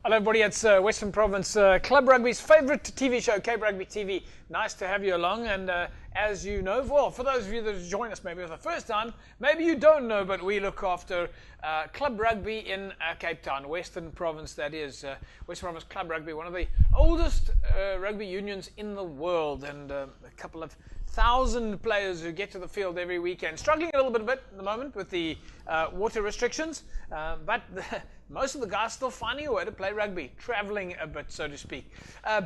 Hello everybody, it's Western Province Club Rugby's favourite TV show, Cape Rugby TV. Nice to have you along, and as you know, well, for those of you that join us maybe for the first time, maybe you don't know, but we look after Club Rugby in Cape Town, Western Province, that is. Western Province Club Rugby, one of the oldest rugby unions in the world, and a couple of thousand players who get to the field every weekend. Struggling a little bit at the moment with the water restrictions, but most of the guys still finding a way to play rugby, travelling a bit, so to speak.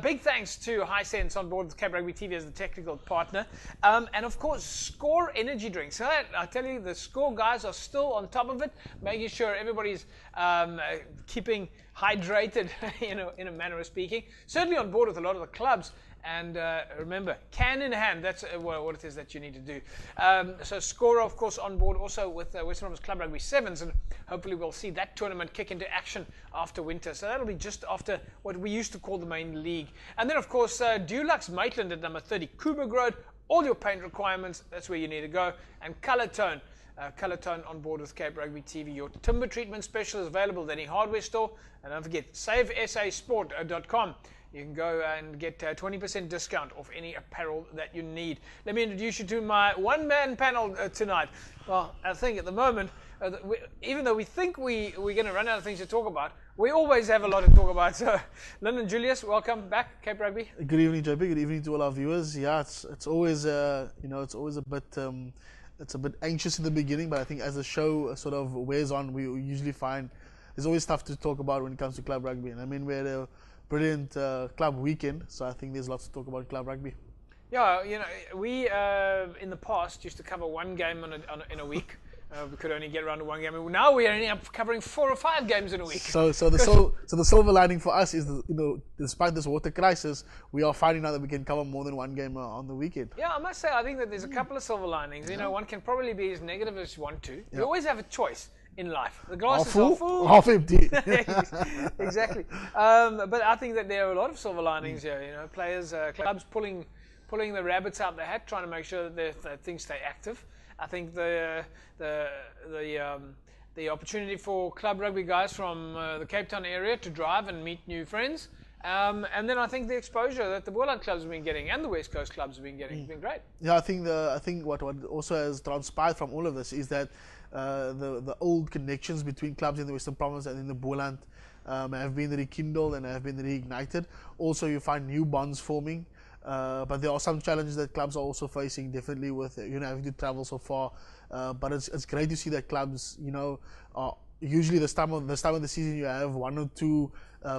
Big thanks to Hisense on board with Cape Rugby TV as the technical partner. And of course, Score energy drinks. I tell you, the Score guys are still on top of it, making sure everybody's keeping hydrated, in a manner of speaking. Certainly on board with a lot of the clubs. And remember, can in hand, that's what it is that you need to do. So Score, of course, on board also with Western Province Club Rugby Sevens, and hopefully we'll see that tournament kick into action after winter. So that'll be just after what we used to call the main league. And then, of course, Dulux Maitland at number 30 Coburg Road. All your paint requirements, that's where you need to go. And Colour Tone on board with Cape Rugby TV. Your timber treatment special is available at any hardware store. And don't forget, savesasport.com. You can go and get a 20% discount off any apparel that you need. Let me introduce you to my one-man panel tonight. Well, I think at the moment, even though we think we're going to run out of things to talk about, we always have a lot to talk about. So, Lyndon Julius, welcome back, Cape Rugby. Good evening, JP. Good evening to all our viewers. Yeah, it's always it's always a bit anxious in the beginning, but I think as the show sort of wears on, we usually find there's always stuff to talk about when it comes to club rugby. And I mean, we had a brilliant club weekend, so I think there's lots to talk about club rugby. Yeah, we in the past used to cover one game in a week. We could only get around to one game. Now we are ending up covering 4 or 5 games in a week. So the silver lining for us is, despite this water crisis, we are finding out that we can cover more than one game on the weekend. Yeah, I must say, I think that there's a couple of silver linings. One can probably be as negative as you want to. You always have a choice in life. The glass is half full, half empty. Exactly. But I think that there are a lot of silver linings here. Players, clubs pulling the rabbits out the hat, trying to make sure that things stay active. I think the opportunity for club rugby guys from the Cape Town area to drive and meet new friends, and then I think the exposure that the Boland clubs have been getting and the West Coast clubs have been getting has been great. Yeah, I think what also has transpired from all of this is that the old connections between clubs in the Western Province and in the Boland have been rekindled and have been reignited. Also, you find new bonds forming. But there are some challenges that clubs are also facing, definitely with having to travel so far. But it's great to see that clubs, are usually this time of the season you have 1 or 2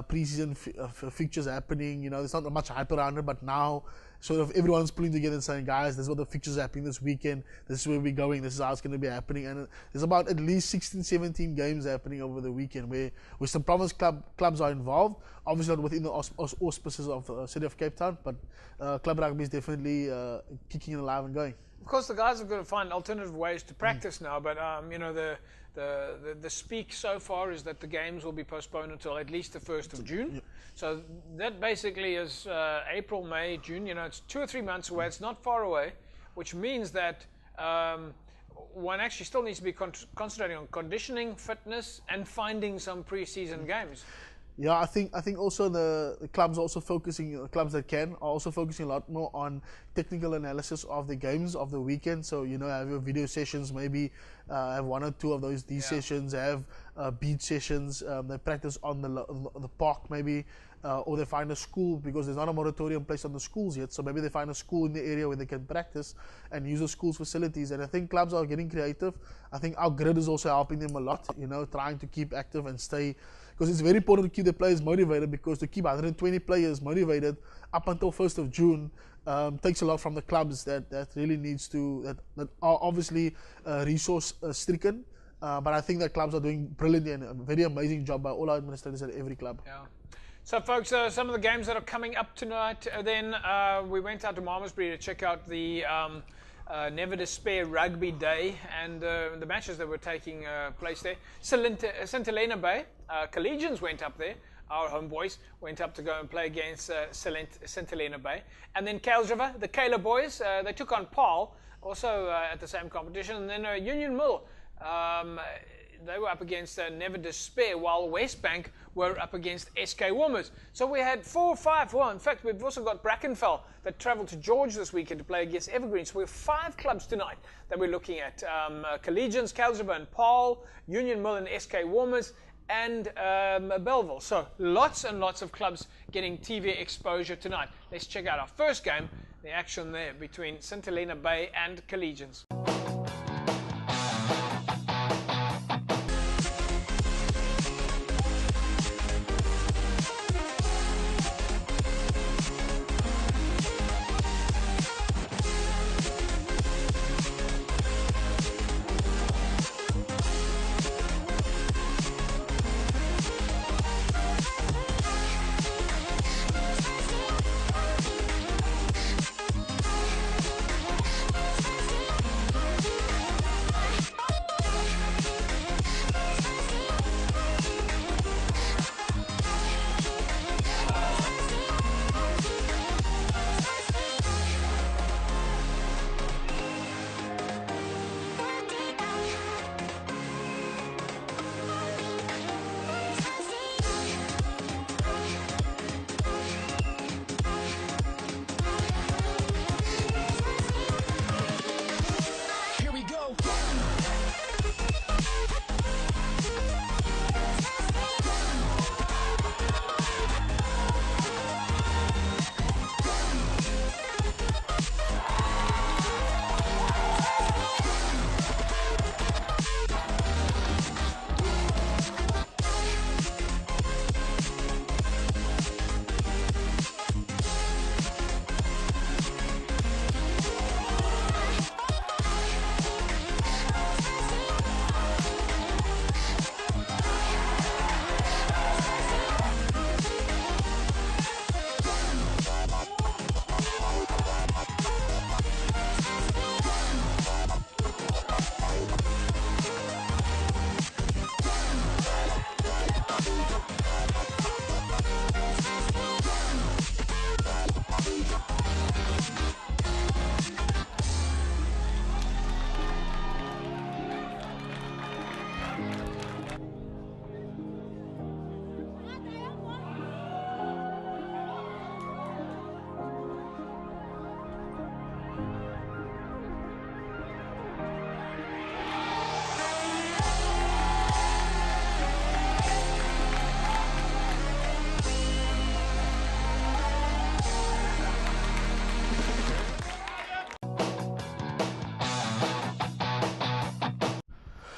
pre-season fixtures happening. There's not much hype around it, but now sort of everyone's pulling together and saying, guys, this is what the fixtures are happening this weekend. This is where we're going. This is how it's going to be happening. And there's about at least 16, 17 games happening over the weekend where Western Province clubs are involved. Obviously not within the auspices of the city of Cape Town, but club rugby is definitely kicking and alive and going. Of course, the guys have got to find alternative ways to practice now, but the speak so far is that the games will be postponed until at least the 1st of June. Yep. So that basically is April, May, June. It's 2 or 3 months away. It's not far away, which means that one actually still needs to be concentrating on conditioning, fitness, and finding some pre-season games. Yeah, I think also the clubs are also focusing, clubs that can are also focusing a lot more on technical analysis of the games of the weekend. So have your video sessions, maybe have 1 or 2 of these sessions, have beach sessions. They practice on the park maybe, or they find a school, because there's not a moratorium placed on the schools yet. So maybe they find a school in the area where they can practice and use the school's facilities. And I think clubs are getting creative. I think our grid is also helping them a lot. Trying to keep active and stay. Because it's very important to keep the players motivated, because to keep 120 players motivated up until 1st of June takes a lot from the clubs that really needs to, that are obviously resource stricken. But I think that clubs are doing brilliantly and a very amazing job by all our administrators at every club. Yeah. So folks, some of the games that are coming up tonight, then we went out to Malmesbury to check out the Never Despair Rugby Day and the matches that were taking place there. St Helena Bay, Collegians went up there. Our homeboys went up to go and play against St Helena Bay. And then Kales River, the Kayla boys, they took on Paarl, also at the same competition. And then Union Mill, they were up against Never Despair, while West Bank were up against SK Warmers. So we had 4-5. Well, in fact, we've also got Brackenfell that travelled to George this weekend to play against Evergreen. So we have 5 clubs tonight that we're looking at. Collegians, Kaiserslautern and Paarl, Union Mill and SK Warmers, and Belleville. So lots and lots of clubs getting TV exposure tonight. Let's check out our first game, the action there between St Helena Bay and Collegians.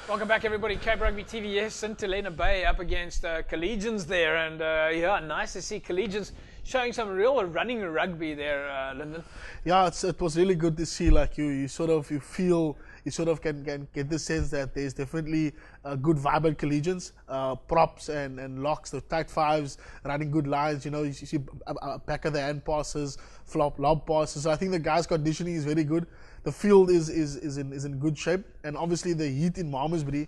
Welcome back, everybody. Cape Rugby TV. Yes, St Helena Bay up against Collegians there, and yeah, nice to see Collegians showing some real running rugby there, Lyndon. Yeah, it was really good to see. Like you sort of can get the sense that there's definitely a good vibrant Collegians, props and locks, the tight fives, running good lines. You know, you see back of the hand passes, lob passes. So I think the guys' conditioning is very good. The field is in good shape, and obviously the heat in Malmesbury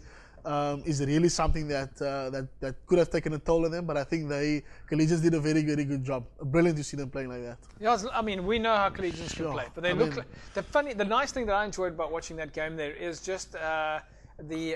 is really something that could have taken a toll on them. But I think Collegians did a very good job. Brilliant to see them playing like that. Yeah, I mean, we know how Collegians can play, but the nice thing that I enjoyed about watching that game there is just they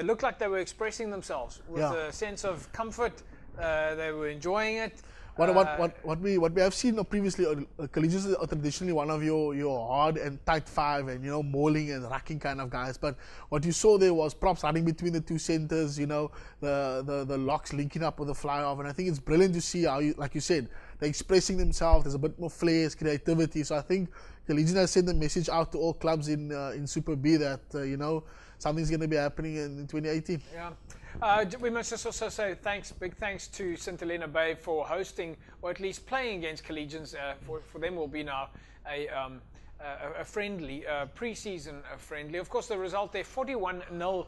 looked like they were expressing themselves with a sense of comfort. They were enjoying it. What we have seen previously, Collegians are traditionally one of your hard and tight five and mauling and racking kind of guys. But what you saw there was props running between the two centers. The locks linking up with the fly off, and I think it's brilliant to see how, like you said, they're expressing themselves. There's a bit more flair, creativity. So I think Collegians has sent a message out to all clubs in Super B that something's going to be happening in 2018. Yeah. We must just also say big thanks to St Helena Bay for hosting, or at least playing against Collegians. For them will be now a friendly, pre-season friendly. Of course, the result there, 41-0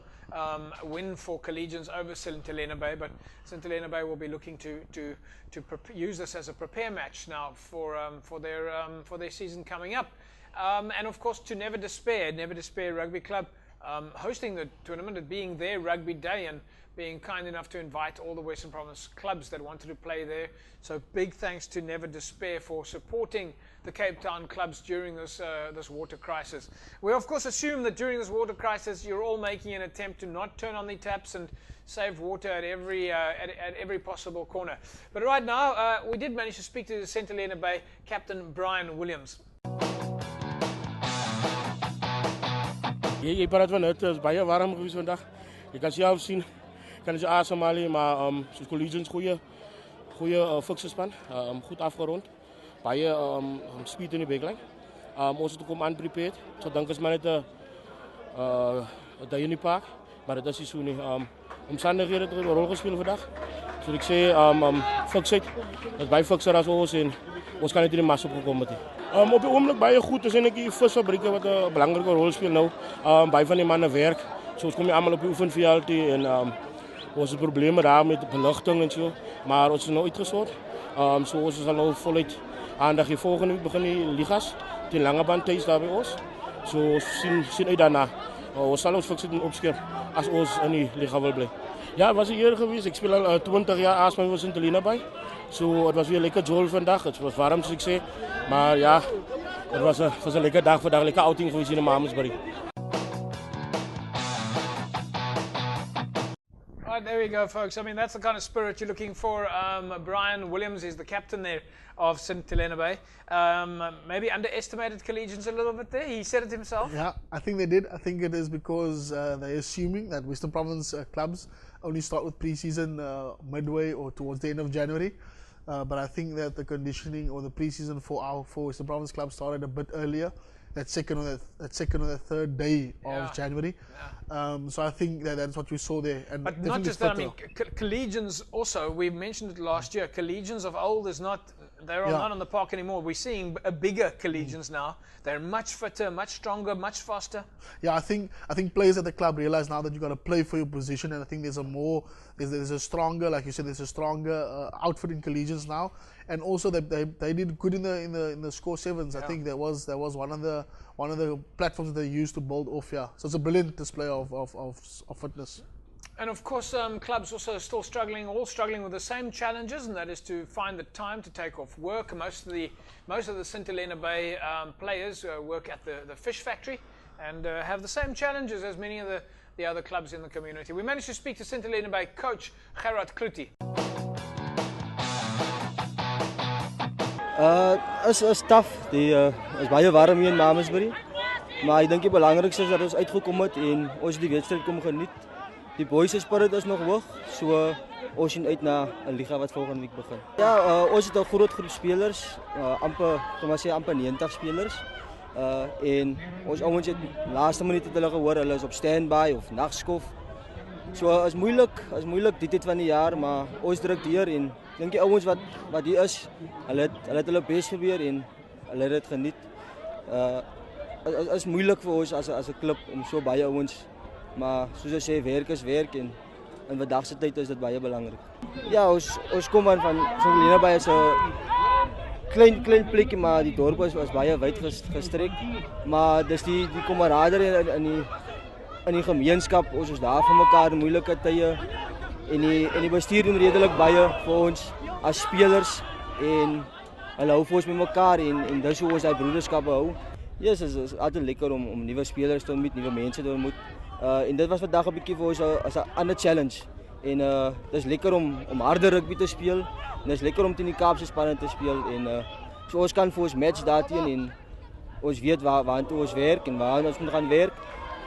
win for Collegians over St Helena Bay, but St Helena Bay will be looking to use this as a prepare match now for their season coming up. And of course, to Never Despair Rugby Club, hosting the tournament, it being their rugby day, and being kind enough to invite all the Western Province clubs that wanted to play there. So big thanks to Never Despair for supporting the Cape Town clubs during this water crisis. We of course assume that during this water crisis you're all making an attempt to not turn on the taps and save water at every possible corner. But right now we did manage to speak to the St Helena Bay captain Brian Williams. Jy praat van het is baie warm geweest vandag. Jy kan self sien, kan jy asemhaal, maar soos collegians goeie fikse span, goed afgerond. Baie speed in die backline. Ons het kom unprepared. So dink is maar net 'n day in die park, maar dit is nie so nie. Omstandighede het 'n rol gespeel vandag. So ek sê fiksheid, dat baie fikser as ons en ons kan net in die mas opgekom het. Op die oomblik baie goed, is eintlik die visfabrieke wat 'n belangrike rol speel nou. Baie van die manne werk. So ons kom nie almal op die oefenveld en ons het probleme daar met beligting en so, maar ons is nou uitgesort. So ons sal nou voluit aandag gee. Volgende week begin die ligas, die lange band tuis daar by ons. So ons sien uit daarna. Ons sal ons fiksie doen opskeer as ons in die liga wil bly. Ja, het was 'n eer geweest. Ek speel al 20 jaar as my was in St Helena Bay. So het was weer lekker jol vandag. Het was warm soos ek sê, maar ja, het was 'n lekker dag vandag, lekker outing geweest in Mamasbury. Right, there we go, folks. I mean, that's the kind of spirit you're looking for. Brian Williams is the captain there of St Helena Bay. Maybe underestimated collegians a little bit there. He said it himself. Yeah, I think they did. I think it is because they're assuming that Western Province clubs only start with pre-season midway or towards the end of January. But I think that the conditioning or the pre-season for Western Province clubs started a bit earlier. That second or the third day of January. Yeah. So I think that's what we saw there. And but not just that, I mean, collegians also, we mentioned it last year, collegians of old they're not on the park anymore. We're seeing a bigger collegians now. They're much fitter, much stronger, much faster. Yeah, I think players at the club realize now that you got to play for your position, and I think there's a stronger, like you said, there's a stronger outfit in collegians now, and also they did good in the score sevens. I think that was one of the platforms that they used to build off. Yeah, so it's a brilliant display of fitness. And of course, clubs also all struggling with the same challenges, and that is to find the time to take off work. Most of the St Helena Bay players work at the fish factory and have the same challenges as many of the other clubs in the community. We managed to speak to St Helena Bay coach Gerard Kluti. Is tough. Is baie warm hier in Mamasbury. Maar ek dink die belangrikste is dat ons uitgekom het en ons die wedstryd kom geniet. Die boys se spirit is nog hoog, so ons sien uit na 'n liga wat volgende week begin. Ja, ons het 'n groot groep spelers, amper 90 spelers. En ons ouens het laaste minuut het hulle gehoor hulle is op standby of nagskof. So is moeilik die tyd van die jaar, maar ons druk deur en dink die ouens wat hier is, hulle het hulle bes probeer en hulle het dit geniet. Is moeilik vir ons as 'n klub om so baie ouens, maar soos ek sê, werk is werk en in vandag se tyd is dit baie belangrik. Ja, ons kom van St Helena Bay is 'n klein plekkie, maar die dorp was baie wyd gestrek. Maar dis die kameraderie in die gemeenskap, ons is daar vir mekaar in moeilike tye en die bestuur doen redelik baie vir ons as spelers en hulle hou vir ons met mekaar en dis hoe ons daai broederskap hou. Yes, is altyd lekker om nuwe spelers te ontmoet, nuwe mense te ontmoet. En dit was vandag 'n bietjie vir ons as 'n ander challenge. En dis lekker om harde rugby te speel en dis lekker om teen die Kaapse spanne te speel en so ons kan vir ons match daarteen en ons weet waartoe ons werk en waar ons moet gaan werk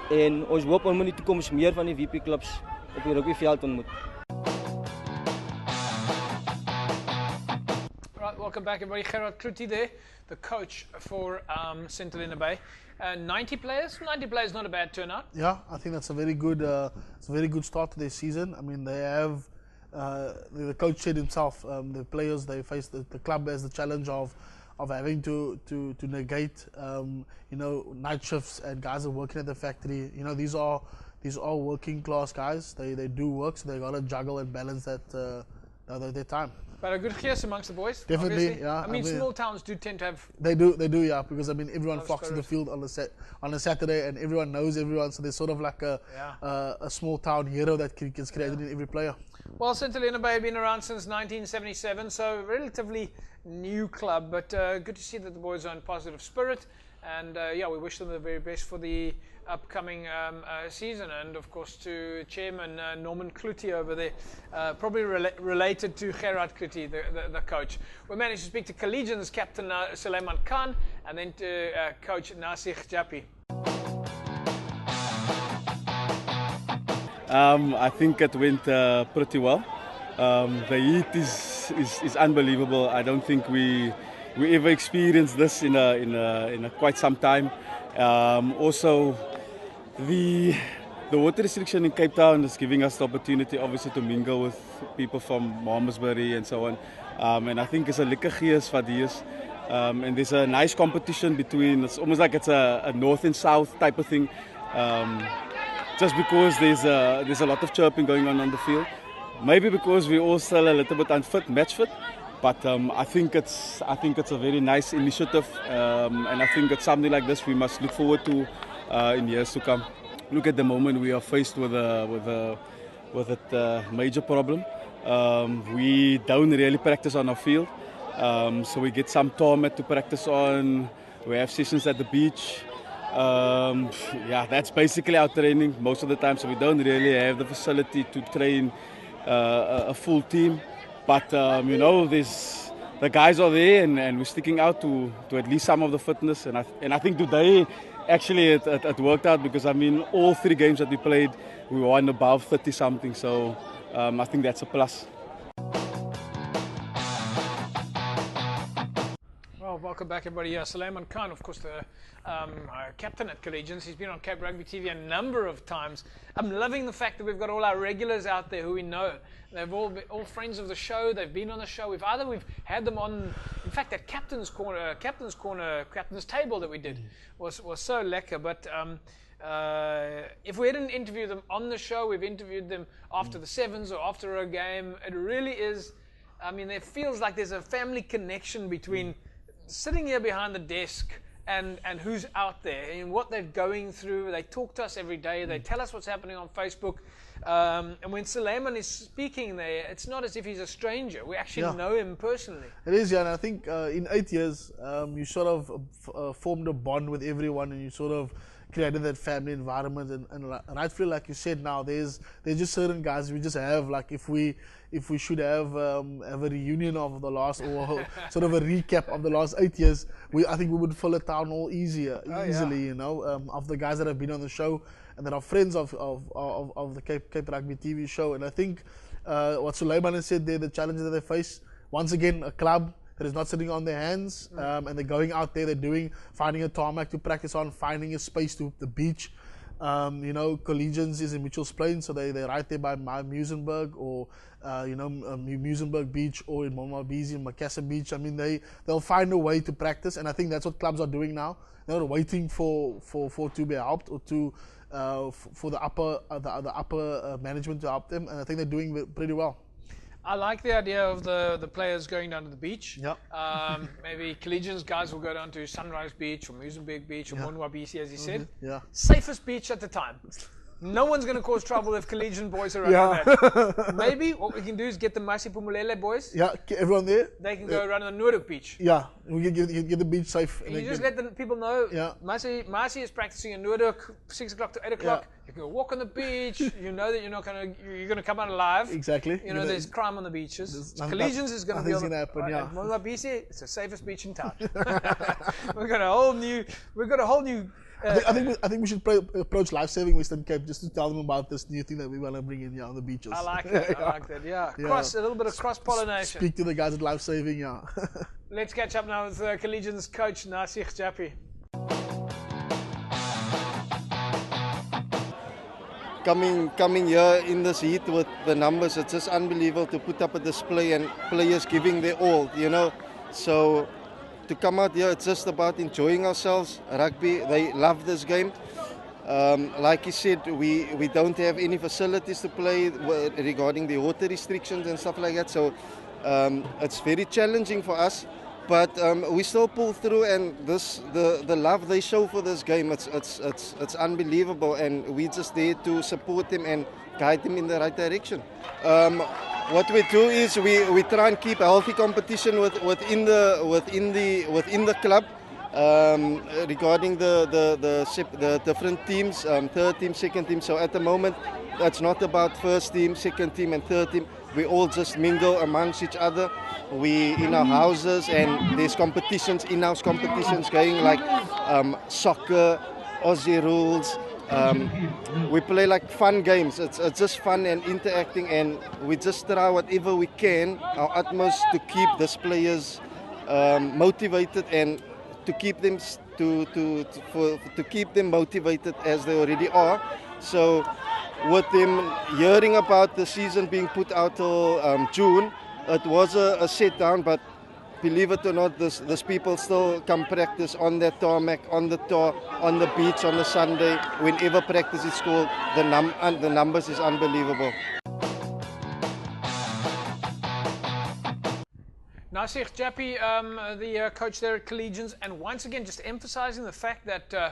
en ons hoop om in die toekoms meer van die VP klubs op die rugbyveld ontmoet. Right, welcome back everybody. Gerard Kluti there, the coach for St Helena Bay. 90 players is not a bad turnout. Yeah, I think that's a very good start to their season. I mean, they have the coach said himself, the players they face the club has the challenge of having to negate night shifts and guys are working at the factory. You know, these are working class guys. They do work, so they got to juggle and balance that their time. But a good gears amongst the boys. Definitely, obviously. yeah. I mean, small towns do tend to have. They do, yeah. Because I mean, everyone Love flocks to the spirit. field on a Saturday, and everyone knows everyone. So there's sort of like a small town hero that gets created in every player. Well, St Helena Bay have been around since 1977, so relatively new club. But good to see that the boys are in positive spirit, and yeah, we wish them the very best for the upcoming season, and of course to Chairman Norman Kluti over there, probably related to Gerard Kluti, the coach. We managed to speak to Collegians captain Suleiman Khan, and then to coach Nasir Japi. I think it went pretty well. The heat is unbelievable. I don't think we ever experienced this in a quite some time. Also, the water restriction in Cape Town is giving us the opportunity, obviously, to mingle with people from Malmesbury and so on. And I think it's a lekker gees wat hier is. And there's a nice competition between. It's almost like it's a north and south type of thing. Just because there's a lot of chirping going on the field. Maybe because we're all still a little bit unfit, match fit. But I think it's a very nice initiative, and I think it's something like this we must look forward to in years to come. Look, at the moment we are faced with a major problem. We don't really practice on our field, so we get some tarmac to practice on. We have sessions at the beach. Yeah, that's basically our training most of the time. So we don't really have the facility to train a full team. But you know, the guys are there, and we're sticking out to at least some of the fitness. And I think today, actually, it worked out because I mean, all 3 games that we played, we won above 30 something. So I think that's a plus. Well, welcome back, everybody. Suleiman Khan, of course, the captain at Collegians. He's been on Cape Rugby TV a number of times. I'm loving the fact that we've got all our regulars out there who we know. They've all friends of the show. They've been on the show. We've had them on. In fact, that captain's table that we did was so lekker. But if we didn't interview them on the show, we've interviewed them after the sevens or after a game. It really is. I mean, it feels like there's a family connection between sitting here behind the desk and who's out there and what they're going through. They talk to us every day. They tell us what's happening on Facebook. And when Suleiman is speaking there, it's not as if he's a stranger. We actually know him personally. It is, yeah. And I think in 8 years, you sort of formed a bond with everyone, and you sort of created that family environment. And I feel like you said now, there's just certain guys we just have. Like if we should have a reunion of the last, or sort of a recap of the last 8 years, I think we would fill a town hall easily, you know, of the guys that have been on the show and that are friends of the Cape Rugby TV show. And I think what Suleiman has said there, the challenges that they face, once again, a club that is not sitting on their hands, and they're going out there, finding a tarmac to practice on, finding a space to the beach. You know, Collegians is in Mitchell's Plain, so they're right there by Muizenberg, or Muizenberg Beach, or in Monmouth and Macassar Beach. I mean, they'll find a way to practice, and I think that's what clubs are doing now. They're not waiting for to be helped, or to for the upper management to help them, and I think they're doing pretty well. I like the idea of the players going down to the beach. Yep. Maybe Collegians guys will go down to Sunrise Beach or Muizenberg Beach or Monwabisi, as he said. Yeah. Safest beach at the time. No one's going to cause trouble if Collegian boys are around that. Maybe what we can do is get the Masi Pumulele boys. Yeah, everyone there. They can go around on the Noordhoek beach. Yeah, we can get the beach safe. And you just let the people know, yeah. Masi is practicing in Noordhoek, 6 o'clock to 8 o'clock. Yeah. You can go walk on the beach. You know that you're gonna come out alive. Exactly. You know there's crime on the beaches. Collegians is going to be on the happen, yeah. Monwabisi, it's the safest beach in town. We've got a whole new. I think we should approach Life Saving Western Cape just to tell them about this new thing that we want to bring in on the beaches. I like that. I like that. Yeah. A little bit of cross-pollination. Speak to the guys at Life Saving. Yeah. Let's catch up now with Collegians coach Nasir Japi. Coming here in this heat with the numbers, it's just unbelievable to put up a display and players giving their all, you know. So to come out here, it's just about enjoying ourselves. Rugby, they love this game. Like you said, we don't have any facilities to play regarding the water restrictions and stuff like that. So it's very challenging for us. But we still pull through, and the love they show for this game, it's unbelievable, and we're just there to support them and guide them in the right direction. What we do is we try and keep a healthy competition within the club. Regarding the different teams, third team, second team. So at the moment, it's not about first team, second team, and third team. We all just mingle amongst each other. We in our houses, and there's competitions, in-house competitions going, like soccer, Aussie rules. We play like fun games. It's just fun and interacting, and we just try whatever we can, our utmost, to keep these players motivated and to keep them to keep them motivated as they already are. So with them hearing about the season being put out till June, it was a set down, but believe it or not, these people still come practice on their tarmac, on the tar, on the beach on a Sunday. Whenever practice is called, the numbers is unbelievable. Nasir Jappi, the coach there at Collegians, and once again just emphasizing the fact that the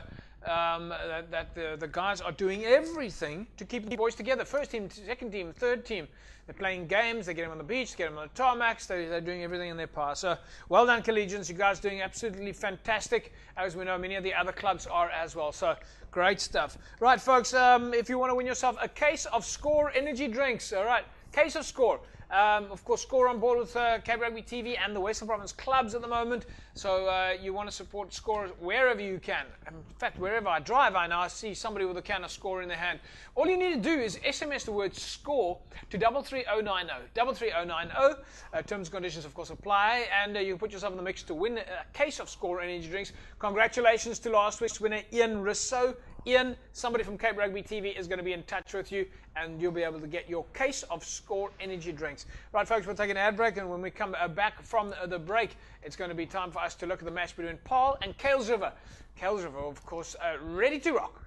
guys are doing everything to keep the boys together. First team, second team, third team. They're playing games, they get them on the beach, get them on the tarmacs, they're doing everything in their power. So well done, Collegians. You guys are doing absolutely fantastic. As we know, many of the other clubs are as well. So great stuff. Right, folks, if you want to win yourself a case of Score energy drinks, all right, case of Score. Of course, Score on board with Cape Rugby TV and the Western Province clubs at the moment. So you want to support Score wherever you can. In fact, wherever I drive, I now see somebody with a can of Score in their hand. All you need to do is SMS the word Score to 33090. 33090. Terms and conditions, of course, apply. And you put yourself in the mix to win a case of Score energy drinks. Congratulations to last week's winner, Ian Rousseau. Ian, somebody from Cape Rugby TV is going to be in touch with you, and you'll be able to get your case of Score energy drinks. Right, folks, we'll take an ad break, and when we come back from the break, it's going to be time for us to look at the match between Paarl and Kales River. Kales River, of course, ready to rock.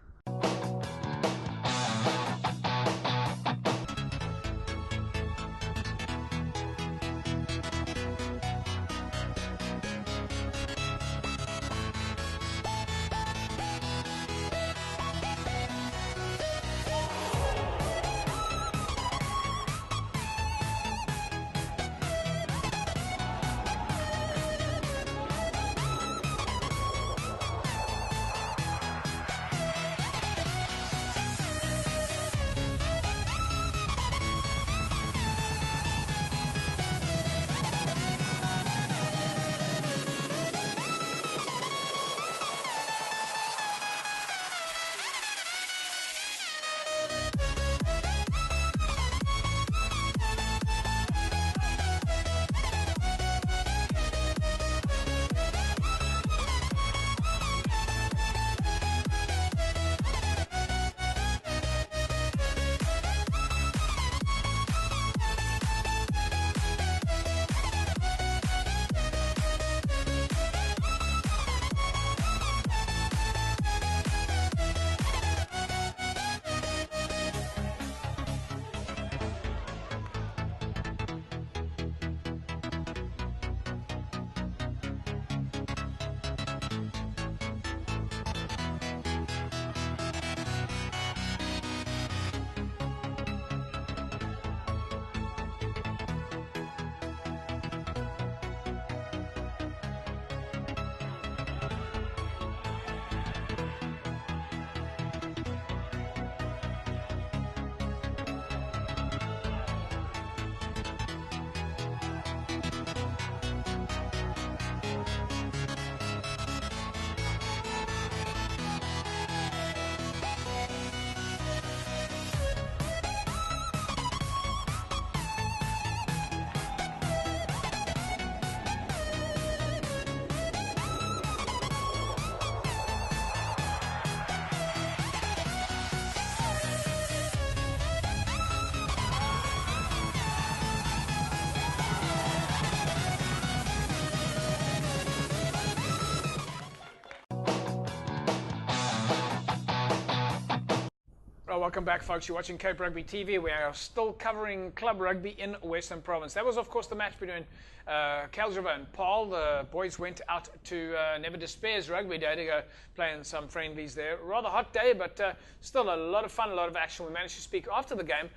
Well, welcome back, folks. You're watching Cape Rugby TV. We are still covering club rugby in Western Province. That was, of course, the match between Kelsriver and Paul. The boys went out to Never Despair's Rugby Day to go play in some friendlies there. Rather hot day, but still a lot of fun, a lot of action. We managed to speak after the game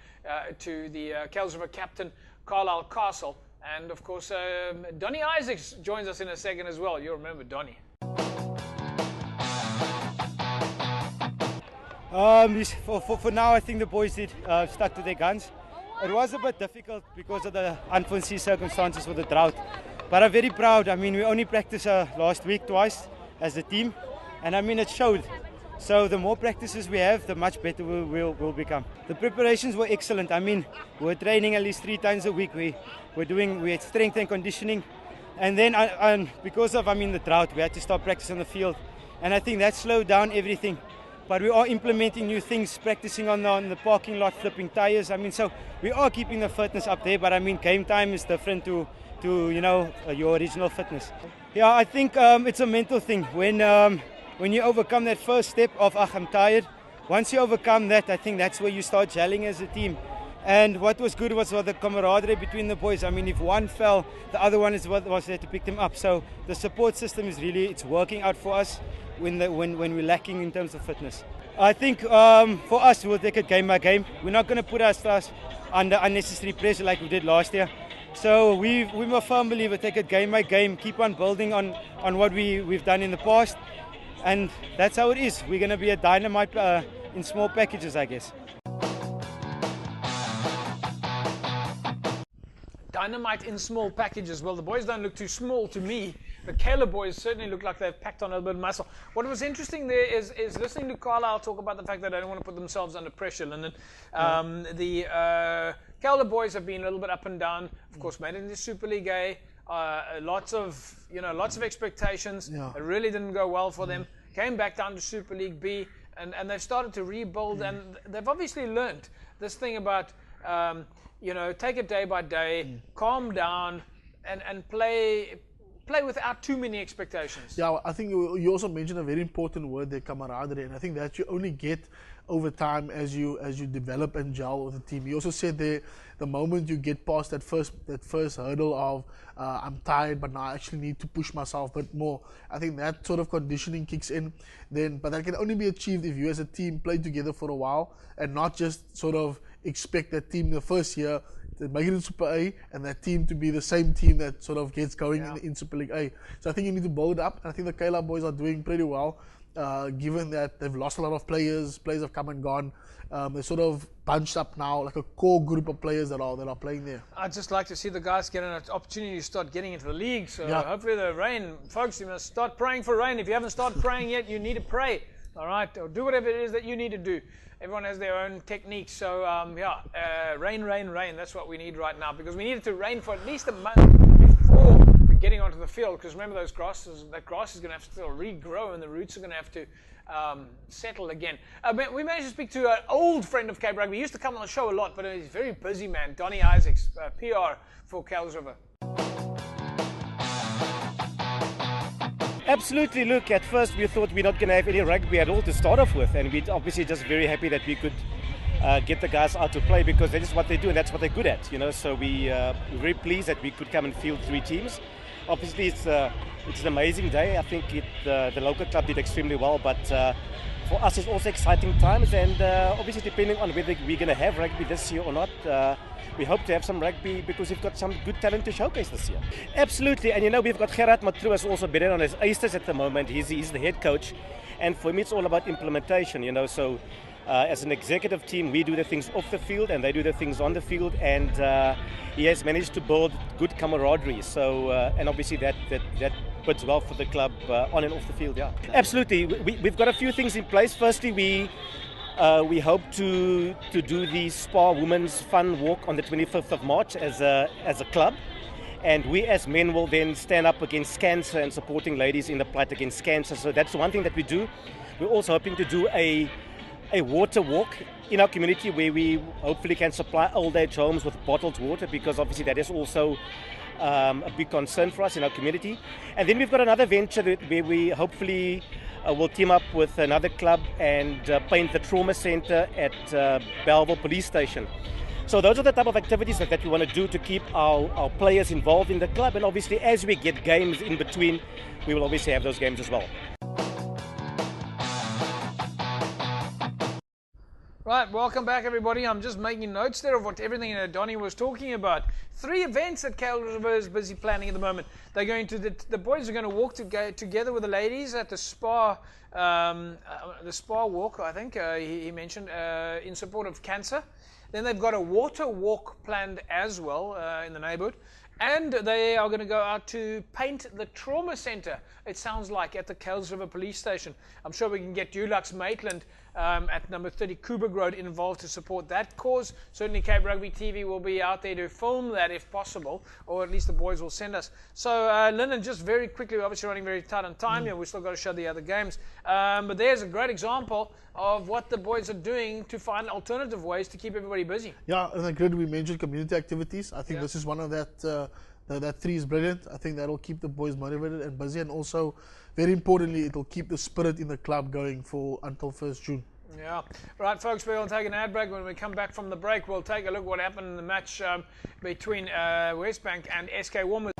to the Kelsriver captain, Carlisle Castle. And, of course, Donnie Isaacs joins us in a second as well. You'll remember Donnie. For now, I think the boys did stuck to their guns. It was a bit difficult because of the unforeseen circumstances with the drought. But I'm very proud. I mean, we only practiced last week twice as a team. And I mean, it showed. So the more practices we have, the much better we'll become. The preparations were excellent. I mean, we're training at least 3 times a week. We had strength and conditioning. And then because of, the drought, we had to stop practice on the field. And I think that slowed down everything. But we are implementing new things, practicing on the parking lot, flipping tires. So we are keeping the fitness up there. But game time is different to your original fitness. Yeah, I think it's a mental thing. When you overcome that first step of I'm tired, once you overcome that, I think that's where you start gelling as a team. And what was good was the camaraderie between the boys. If one fell, the other one was there to pick them up. So the support system is it's working out for us when we're lacking in terms of fitness. I think for us, we'll take it game by game. We're not going to put ourselves under unnecessary pressure like we did last year. So we're a firm believer, take it game by game, keep on building on what we've done in the past. And that's how it is. We're going to be a dynamite in small packages, I guess. Dynamite in small packages. Well, the boys don't look too small to me. The Caleb boys certainly look like they've packed on a little bit of muscle. What was interesting there is listening to Carlisle talk about the fact that they don't want to put themselves under pressure, Lyndon. The Caleb boys have been a little bit up and down. Of course, made it into Super League A. Lots of expectations. Yeah. It really didn't go well for them. Came back down to Super League B, and they've started to rebuild. And they've obviously learned this thing about take it day by day, calm down, and play without too many expectations. Yeah, I think you also mentioned a very important word there, camaraderie, and I think that you only get over time as you develop and gel with the team. You also said there, the moment you get past that first hurdle of I'm tired, but now I actually need to push myself a bit more. I think that sort of conditioning kicks in then, but that can only be achieved if you as a team play together for a while and not just sort of expect that team the first year to make it in Super A and that team to be the same team that sort of gets going in Super League A. So I think you need to build it up, and I think the Kayla boys are doing pretty well, given that they've lost a lot of players have come and gone. They're sort of bunched up now, like a core group of players that are playing there. I'd just like to see the guys get an opportunity to start getting into the league. So hopefully the rain, folks, you must start praying for rain. If you haven't started praying yet, you need to pray. All right, or do whatever it is that you need to do. Everyone has their own techniques. So rain. That's what we need right now, because we need it to rain for at least a month before we're getting onto the field. Because remember, that grass is going to have to still regrow, and the roots are going to have to settle again. We managed to speak to an old friend of Cape Rugby. He used to come on the show a lot, but he's a very busy man. Donnie Isaacs, PR for Kelsriver. Absolutely. Look, at first we thought we're not going to have any rugby at all to start off with, and we're obviously just very happy that we could get the guys out to play, because that is what they do and that's what they're good at, So we're very pleased that we could come and field 3 teams. Obviously, it's an amazing day. I think the local club did extremely well, but for us it's also exciting times, and obviously depending on whether we're going to have rugby this year or not, we hope to have some rugby because we've got some good talent to showcase this year. Absolutely, and we've got Gerard Matruas also better on his aces at the moment. He's the head coach, and for me it's all about implementation, So as an executive team, we do the things off the field and they do the things on the field, and he has managed to build good camaraderie. So and obviously that bodes well for the club on and off the field. Yeah, absolutely. We've got a few things in place. Firstly, we hope to do the Spa Women's Fun Walk on the 25th of March as a club, and we as men will then stand up against cancer and supporting ladies in the fight against cancer. So that's one thing that we do. We're also hoping to do a water walk in our community where we hopefully can supply old age homes with bottled water, because obviously that is also a big concern for us in our community. And then we've got another venture where we hopefully will team up with another club and paint the trauma center at Belleville Police Station. So those are the type of activities that we want to do to keep our players involved in the club, and obviously as we get games in between, we will obviously have those games as well. Right, welcome back everybody. I'm just making notes there of what everything Donnie was talking about. 3 events that Kale River is busy planning at the moment. They're going to the boys are going to walk together with the ladies at the spa walk. I think he mentioned in support of cancer. Then they've got a water walk planned as well in the neighborhood. And they are going to go out to paint the trauma center, it sounds like, at the Kales River Police Station. I'm sure we can get Dulux Maitland at number 30 Kuberg Road involved to support that cause. Certainly Cape Rugby TV will be out there to film that if possible, or at least the boys will send us. So Lyndon, just very quickly, we're obviously running very tight on time here. We've still got to show the other games. But there's a great example of what the boys are doing to find alternative ways to keep everybody busy. Yeah, and like we mentioned community activities. I think this is one of that. That 3 is brilliant. I think that'll keep the boys motivated and busy, and also, very importantly, it'll keep the spirit in the club going for until 1st June. Yeah. Right, folks, we're going to take an ad break. When we come back from the break, we'll take a look at what happened in the match between Westbank and SK Warmers.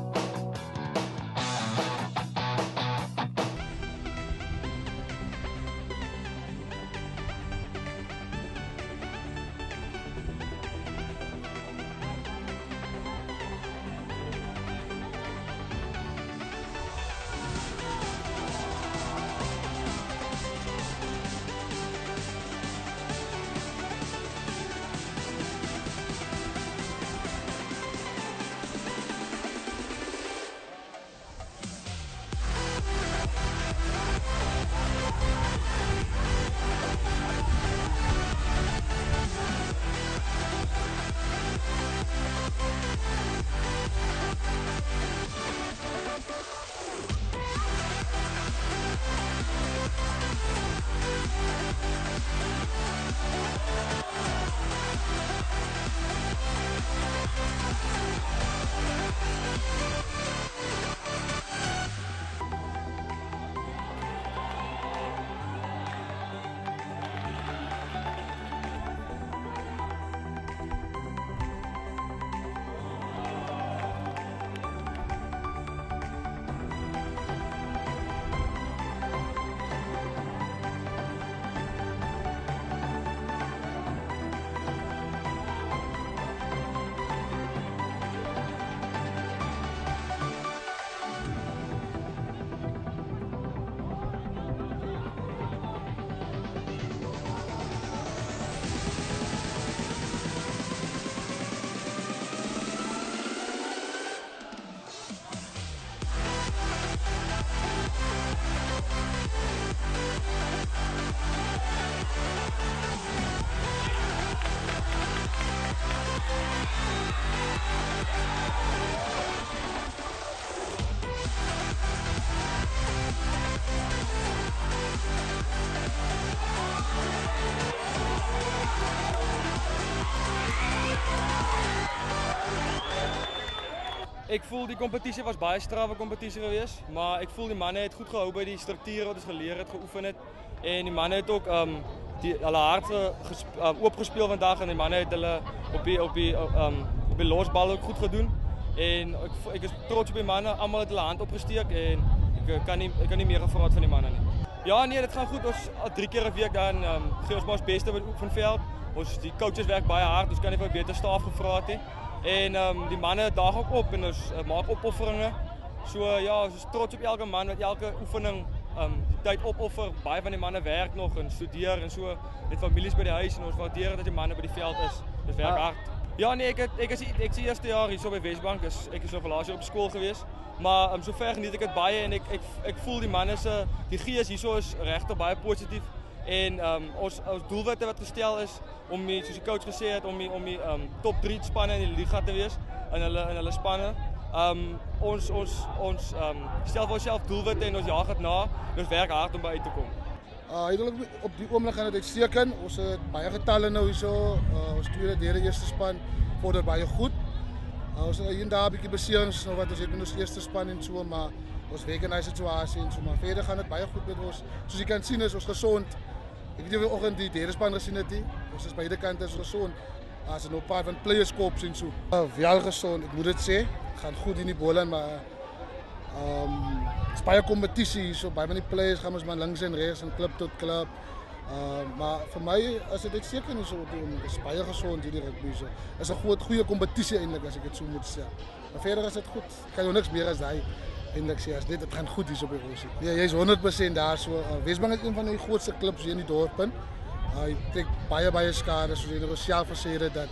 Ik voel die competitie was baie strawwe competitie geweest, maar ik voel die mannen het goed gehou by die strukture wat ons geleer het, geoefen het. En die mannen het ook hulle hart oopgespeel vandag en die mannen het hulle op die losbal ook goed gedoen. En ek is trots op die mannen, almal het hulle hand opgesteek en ek kan nie meer gevraag van die mannen nie. Ja nee, dit gaan goed. Ons 3 keer 'n week dan gee ons maar ons beste op van veld. Ons die coaches werk baie hard, ons kan nie vir beter staf gevra het nie. En die mannen daag ook op en ons maak opofferinge. So ja, ons is trots op elke man met elke oefening die tyd opoffer. Baie van die mannen werk nog en studeer en so met families by die huis en ons waardeer dat die mannen by die veld is. Dit werk hard. Ja nee, ek is die eerste jaar hier so by Westbank. Ek is so laas jaar op skool gewees. Maar sover geniet ek dit baie en ek voel die manne se die gees hierso is regtig baie positief. En ons doelwitte wat gestel is om soos die coach gesê het om die top 3 spanne in die liga te wees in hulle spanne. Ons stel vir onsself doelwitte en ons jaag dit na. Ons werk hard om by uit te kom. Eintlik op die oomblik gaan dit uitstekend. Ons het baie getalle nou hierso. Ons tweede, derde, eerste span vorder baie goed. Ons het hier en daar 'n bietjie beserings nou wat ons het met ons eerste span en so, maar ons werk in daai situasie en so, maar verder gaan dit baie goed met ons. Soos jy kan sien is ons gesond. Ek weet nie of jy vanoggend die derde span gesien het nie. Ons is beide kante is gesond. As er nog 'n paar van players kops en so. Wel gesond, ek moet dit sê. Gaan goed in die Boland, maar is baie kompetisie hier so. Baie van die players gaan ons maar links en regs en klub tot klub. Maar vir my is dit seker nie so doen. Dit is baie gesond hierdie rugby so. Is 'n goeie kompetisie eintlik as ek dit so moet sê. Maar verder is dit goed. Ek kan jou niks meer as daai eintlik sê as dit gaan goed hier so by ons. Ja, jy's 100% daar so. Wesbank is een van die grootste klubs hier in die dorp in. Hy trek baie skade soos jy nou self gesê het dat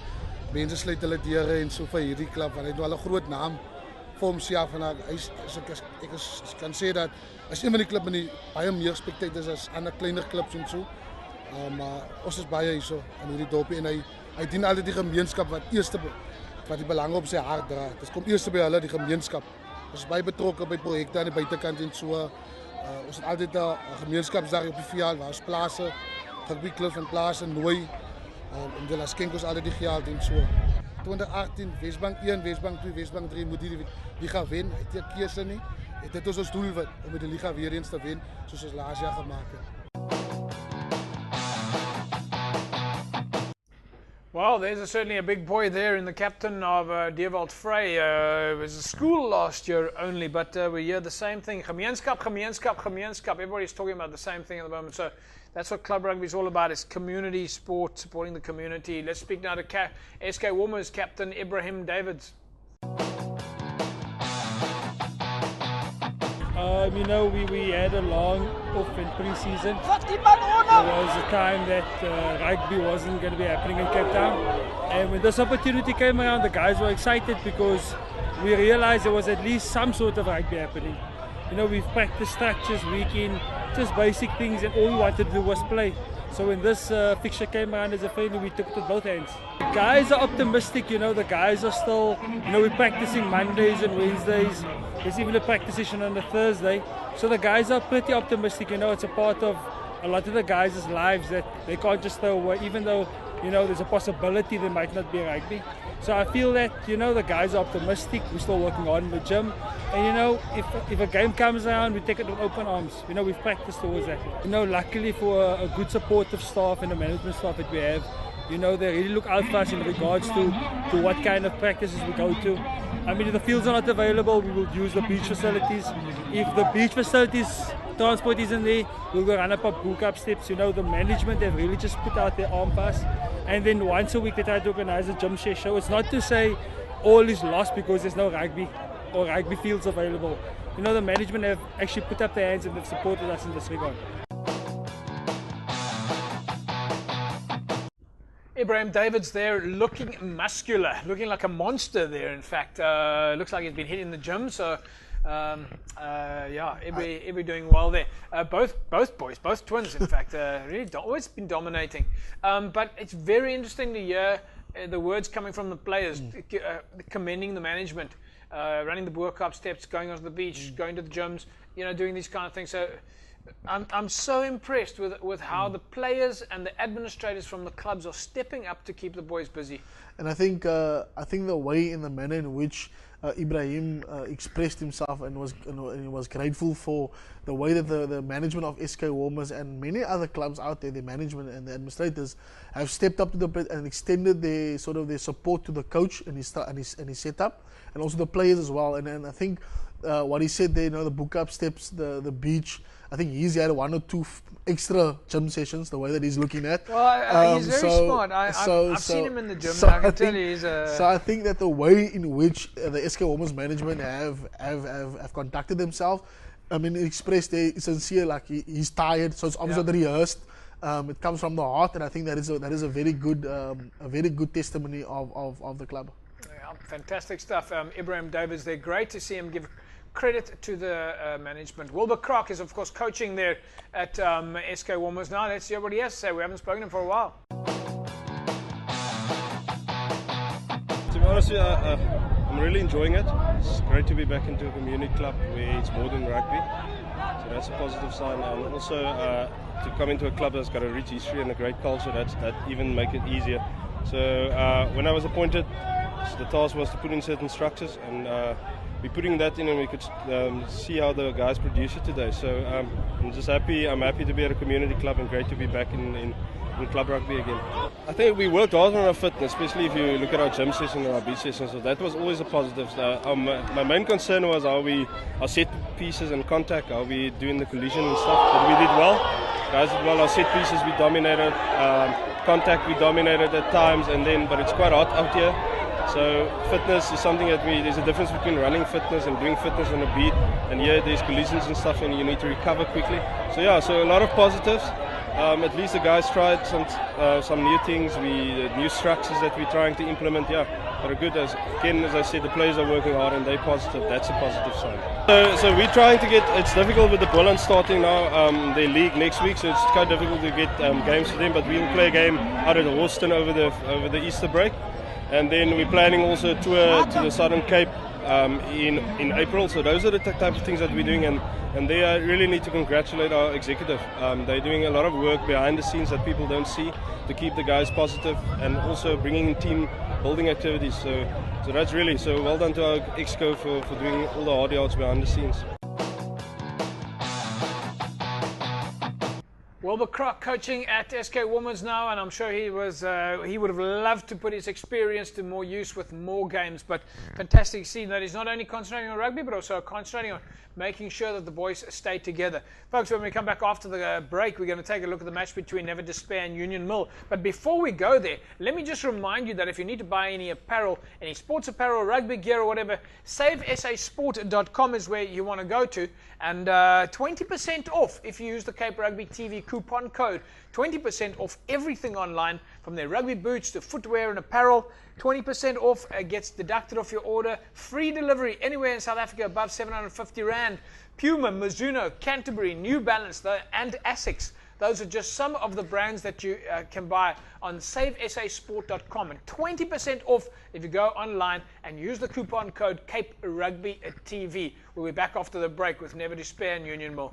mense sluit hulle deure en so vir hierdie klub want hy het nou al 'n groot naam vir homself en ek kan sê dat as een van die klub in die baie meer spectators as ander kleiner klubs en so. Maar ons is baie hierso in hierdie dorpie en hy dien altyd die gemeenskap wat die belange op sy hart dra. Dit kom eers by hulle die gemeenskap. Ons is baie betrokke by projekte aan die buitekant en so. Ons het altyd 'n gemeenskapsdag op die veld waar ons plase rugbyklubs en plase nooi om hulle skenk ons altyd die geld en so. 2018 Wesbank 1, Wesbank 2, Wesbank 3 moet die liga wen. Hy het 'n keuse nie. Dit is ons doel om die liga weer eens te wen soos ons laas jaar gemaak het. Well, there's certainly a big boy there in the captain of Dewald Frey. It was a school last year only, but we hear the same thing. Gemeenskap. Everybody's talking about the same thing at the moment. So that's what club rugby is all about, is community sport, supporting the community. Let's speak now to SK Warmers captain Ibrahim Davids. You know, we had a long off in pre-season. There was a time that rugby wasn't going to be happening in Cape Town. And when this opportunity came around, the guys were excited because we realized there was at least some sort of rugby happening. You know, we've practiced structures week in, just basic things, and all we wanted to do was play. So when this fixture came around as a friendly, we took it with both hands. The guys are optimistic, you know, the guys are still, you know, we're practicing Mondays and Wednesdays. There's even a practice session on a Thursday. So the guys are pretty optimistic, you know, it's a part of a lot of the guys' lives that they can't just throw away, even though, you know, there's a possibility there might not be rugby. So I feel that, you know, the guys are optimistic, we're still working hard in the gym. And, you know, if a game comes around, we take it with open arms. You know, we've practiced towards that. You know, luckily for a good supportive staff and the management staff that we have, you know, they really look out for us in regards to what kind of practices we go to. I mean, if the fields are not available, we will use the beach facilities. If the beach facilities transport isn't there, we'll go run up book up steps. You know, the management, they've really just put out their arm for us. And then once a week they try to organize a gym share show. It's not to say all is lost because there's no rugby or rugby fields available. You know, the management have actually put up their hands and they've supported us in this regard. Ibrahim Davids there, looking muscular, looking like a monster there. In fact, looks like he's been hitting the gym. So, yeah, Ibri doing well there. Both boys, both twins, in fact, really always been dominating. But it's very interesting to hear the words coming from the players, commending the management, running the workout steps, going onto the beach, going to the gyms, you know, doing these kind of things. So I'm so impressed with how the players and the administrators from the clubs are stepping up to keep the boys busy. And I think the way and the manner in which Ibrahim expressed himself and he was grateful for the way that the management of SK Warmers and many other clubs out there, the management and the administrators, have stepped up to the plate and extended their support to the coach and his setup, and also the players as well. And I think what he said there, you know, the book up steps, the beach. I think he's had 1 or 2 extra gym sessions, the way that he's looking at. Well, he's very smart. I've seen him in the gym, so I can tell you he's a... So I think that the way in which the SK Warmers management have conducted themselves, I mean, he expressed they sincere, like he's tired, so it's obviously not rehearsed. It comes from the heart, and I think that is a very good testimony of the club. Yeah, fantastic stuff. Ibrahim Davids, they're great to see him give credit to the management. Wilbur Crock is, of course, coaching there at SK Warmers now. Let's hear what he has to say. We haven't spoken to him for a while. To be honest, I'm really enjoying it. It's great to be back into a community club where it's more than rugby. So that's a positive sign. And also to come into a club that's got a rich history and a great culture, that even make it easier. So when I was appointed the task was to put in certain structures, and we're putting that in, and we could see how the guys produce it today. So I'm just happy. I'm happy to be at a community club, and great to be back in club rugby again. I think we worked hard on our fitness, especially if you look at our gym session and our beach session. So that was always a positive. My main concern was our set pieces and contact, how we doing the collision and stuff. But we did well. Guys did well. Our set pieces we dominated. Contact we dominated at times, but it's quite hot out here. So fitness is something that there's a difference between running fitness and doing fitness on a beat. And here there's collisions and stuff, and you need to recover quickly. So yeah, so a lot of positives. At least the guys tried some new things, new structures that we're trying to implement. Yeah, but are good. As I said, the players are working hard and they're positive. That's a positive sign. So we're trying to get. It's difficult with the Boland starting now. Their league next week, so it's quite difficult to get games for them. But we'll play a game out at Houston over the Easter break, and then we're planning also a tour to the Southern Cape in April. So those are the type of things that we're doing, and they really need to congratulate our executive. They're doing a lot of work behind the scenes that people don't see to keep the guys positive, and also bringing in team building activities. So that's really, so well done to our exco for doing all the hard yards behind the scenes. Wilbur Crock coaching at SK Women's now, and I'm sure he would have loved to put his experience to more use with more games. But fantastic to see that he's not only concentrating on rugby, but also concentrating on making sure that the boys stay together. Folks, when we come back after the break, we're going to take a look at the match between Never Despair and Union Mill. But before we go there, let me just remind you that if you need to buy any apparel, any sports apparel, rugby gear or whatever, savesasport.com is where you want to go to. And 20% off if you use the Cape Rugby TV coupon code. 20% off everything online, from their rugby boots to footwear and apparel. 20% off gets deducted off your order. Free delivery anywhere in South Africa above 750 Rand. Puma, Mizuno, Canterbury, New Balance and Asics. Those are just some of the brands that you can buy on savesasport.com. And 20% off if you go online and use the coupon code Cape Rugby TV. We'll be back after the break with Never Despair and Union Mill.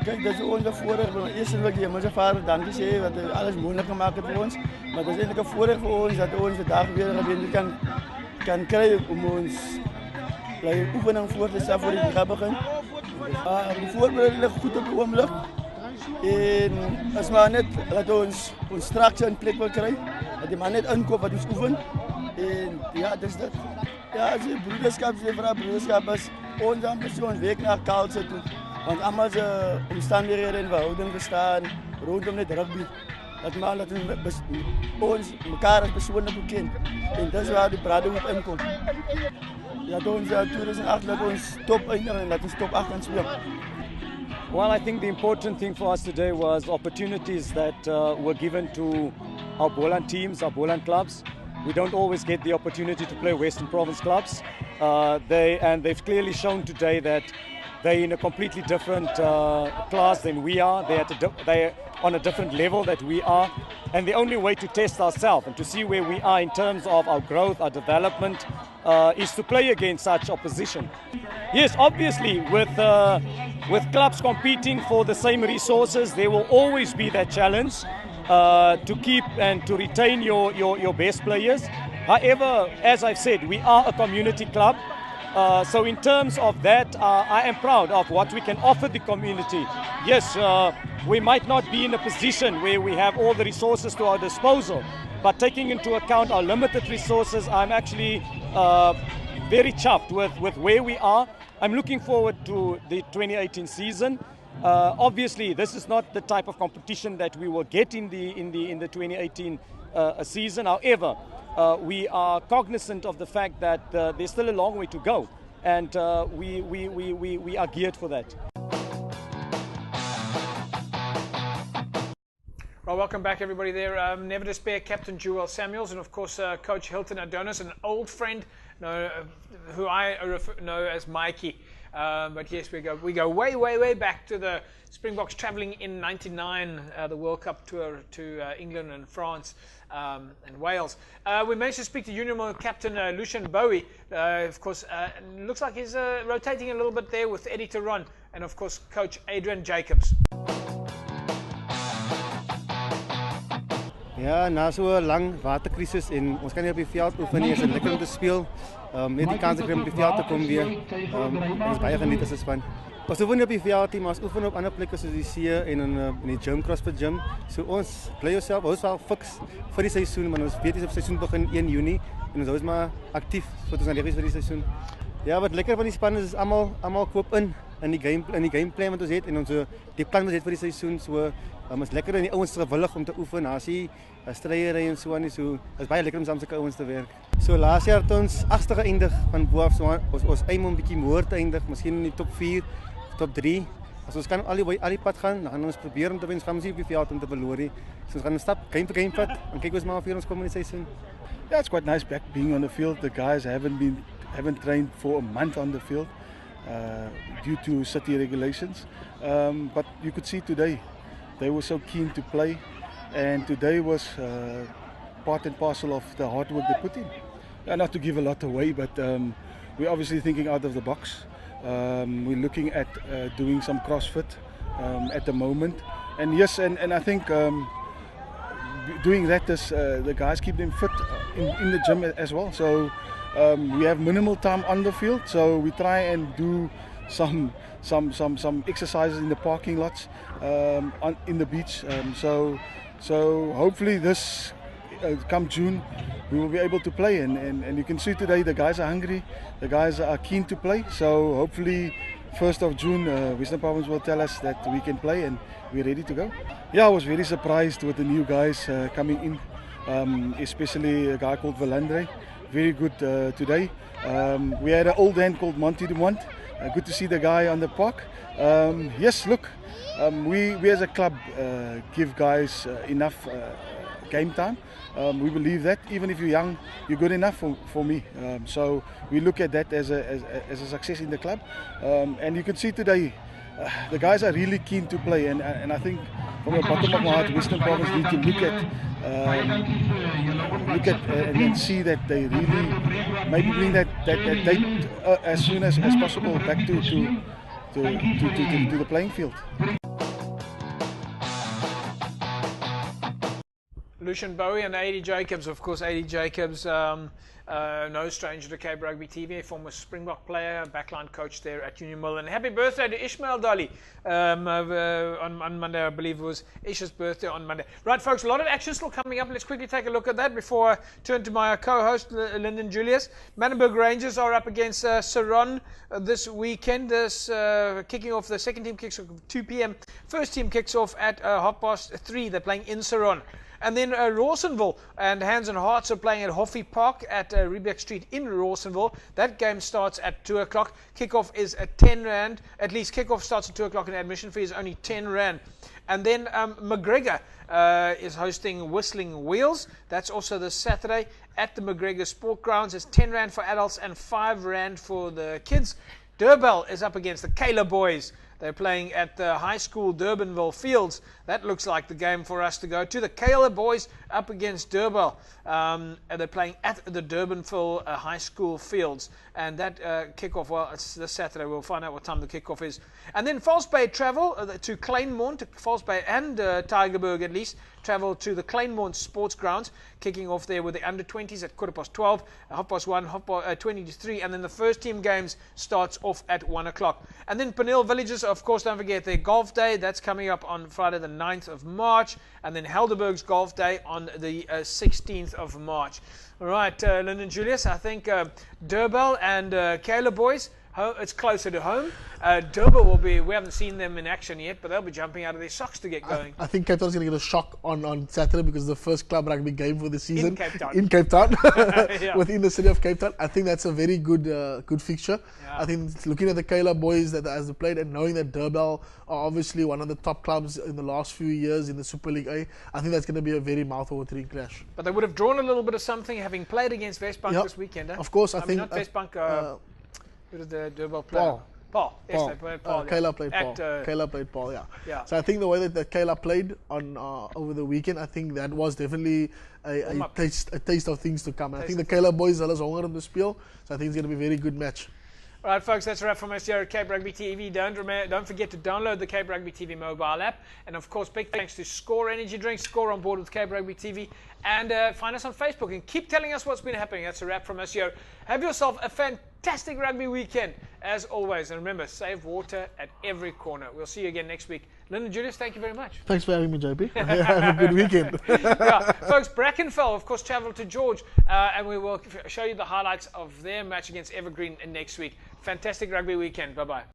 Kijk, dat is onze voorrecht. Eerst wil ik je met zijn vader danken zeggen, wat alles moeilijk gemaakt heeft voor ons. Maar dat is eigenlijk een voorrecht voor ons dat we onze dagen weer gewinnen kan kan kry om ons oefening voor te stel voor die liga begin. Die voorbereiding ligt goed op die oomlik. En as maar net dat ons structure in plek wil kry, dat die man net inkoop wat ons oefen. En ja, dis dit. Ja, as die broederskap, die broederskap is ons ambisie, ons werk na culture toe. Want almal se omstandighede en verhouding bestaan rondom net rugby. Dat maak dat ons mekaar as persone beken. En dis waar die brotherhood inkom. Dat ons 2008 dat ons top eindig en dat ons top 8 kan speel. Well, I think the important thing for us today was opportunities that were given to our Boland teams, our Boland clubs. We don't always get the opportunity to play Western Province clubs. They've clearly shown today that they're in a completely different class than we are. They're on a different level that we are. And the only way to test ourselves and to see where we are in terms of our growth, our development, is to play against such opposition. Yes, obviously, with clubs competing for the same resources, there will always be that challenge to keep and to retain your best players. However, as I've said, we are a community club. So in terms of that, I am proud of what we can offer the community. Yes, we might not be in a position where we have all the resources to our disposal, but taking into account our limited resources, I'm actually very chuffed with where we are. I'm looking forward to the 2018 season. Obviously, this is not the type of competition that we will get in the 2018 season. However, we are cognizant of the fact that there's still a long way to go, and we are geared for that. Well, welcome back, everybody. There, never despair, Captain Jewel Samuels, and of course, Coach Hilton Adonis, an old friend, who I know as Mikey. But yes, we go way back to the Springboks travelling in '99, the World Cup tour to England and France and Wales. We managed to speak to Union captain Lucien Bowie. Of course, looks like he's rotating a little bit there with Eddie Theron, and of course, Coach Adrian Jacobs. Ja, na so 'n lang waterkrisis en ons kan nie op die veld oefen nie, is dit lekker om te speel. Net die kans om op die veld te kom weer. Ons baie geniet as 'n span. Ons oefen nie op die veld nie, maar ons oefen op ander plekke soos die see en in die gym, CrossFit gym. So ons bly onsself, ons wel fiks vir die seisoen, maar ons weet nie of seisoen begin 1 Junie en ons hou ons maar aktief sodat ons reg is vir die seisoen. Ja, wat lekker van die span is almal koop in die gameplan wat ons het en ons die plan wat ons het vir die seisoen. So is lekker en die ouens gewillig om te oefen. As jy stryery en so aan, so is baie lekker om saam met sulke ouens te werk. So laas jaar het ons 8ste geëindig van bo af, so ons aim om 'n bietjie hoër te eindig, miskien in die top 4, top 3. As ons kan al die pad gaan, dan gaan ons probeer om te wen, gaan ons nie op die veld om te verloor nie. So ons gaan 'n stap game to game vat en kyk ons maar of ons kom in die seisoen. Yeah, it's quite nice back being on the field. The guys haven't trained for a month on the field due to city regulations. But you could see today, they were so keen to play, and today was part and parcel of the hard work they put in. Not to give a lot away, but we're obviously thinking out of the box. We're looking at doing some CrossFit at the moment, and yes, and I think doing that is the guys keep them fit in the gym as well. So we have minimal time on the field, so we try and do some exercises in the parking lots, in the beach. So hopefully this come June we will be able to play, and you can see today the guys are hungry, the guys are keen to play. So hopefully 1st of June Western Province will tell us that we can play and we're ready to go. Yeah, I was very surprised with the new guys coming in, especially a guy called Valandre. Very good today. We had an old hand called Monty Dumont. Good to see the guy on the park. Yes, look, we as a club give guys enough game time. We believe that even if you're young, you're good enough for me. So we look at that as a success in the club. And you can see today, the guys are really keen to play. And I think from the bottom of my heart, Western Province need to look at and see that they really maybe bring that date as soon as possible back to the playing field. Lucian Bowie and A.D. Jacobs. Of course, A.D. Jacobs, no stranger to Cape Rugby TV, former Springbok player, backline coach there at Union Mill. And happy birthday to Ishmael Dolly on Monday. I believe it was Ish's birthday on Monday. Right, folks, a lot of action still coming up. Let's quickly take a look at that before I turn to my co-host, Lyndon Julius. Manenberg Rangers are up against Saron this weekend. This kicking off, the second team kicks off at 2 p.m. First team kicks off at 3:30. They're playing in Saron. And then Rawsonville and Hands and Hearts are playing at Hoffy Park at Riebeck Street in Rawsonville. That game starts at 2 o'clock. Kickoff is at 10 Rand. At least kickoff starts at 2 o'clock and admission fee is only 10 Rand. And then McGregor is hosting Whistling Wheels. That's also this Saturday at the McGregor Sport Grounds. It's 10 Rand for adults and 5 Rand for the kids. Durbell is up against the Kayla boys. They're playing at the high school Durbanville Fields. That looks like the game for us to go to. The Kayla boys up against Durbell. And they're playing at the Durbanville High School Fields. And that kickoff, well, it's this Saturday. We'll find out what time the kickoff is. And then False Bay travel to Kleinmond, to False Bay and Tygerberg at least, travel to the Kleinmond Sports Grounds, kicking off there with the under-20s at 1:15, 1:30, 20 to 3, and then the first team games starts off at 1 o'clock. And then Peniel Villages, of course, don't forget their golf day. That's coming up on Friday the 9th of March, and then Helderberg's golf day on the 16th of March. All right, Lyndon Julius, I think Durbell and Kayla boys, it's closer to home. Durban will be, we haven't seen them in action yet, but they'll be jumping out of their socks to get going. I think Cape Town's going to get a shock on Saturday because it's the first club rugby game for the season. In Cape Town. Yeah. Within the city of Cape Town. I think that's a very good good fixture. Yeah. I think looking at the Kayla boys that as they played and knowing that Durbell are obviously one of the top clubs in the last few years in the Super League A, I think that's going to be a very mouth-watering clash. But they would have drawn a little bit of something having played against Westbank this weekend. Eh? Of course, I think. Not Westbank. Who did the Durbell play? Paul. Yes, they played Paul. Kayla played Paul. Kayla played Paul, yeah. So I think the way that Kayla played on over the weekend, I think that was definitely a taste of things to come. I think the Kayla boys are honger on the speel, so I think it's going to be a very good match. All right, folks, that's a wrap from us here at Cape Rugby TV. Don't forget to download the Cape Rugby TV mobile app. And, of course, big thanks to Score Energy Drinks, Score on board with Cape Rugby TV. And find us on Facebook and keep telling us what's been happening. That's a wrap from us here. Have yourself a fantastic rugby weekend, as always. And remember, save water at every corner. We'll see you again next week. Lyndon Julius, thank you very much. Thanks for having me, JP. Have a good weekend. Yeah, folks, Brackenfell, of course, travel to George. And we will show you the highlights of their match against Evergreen next week. Fantastic rugby weekend. Bye-bye.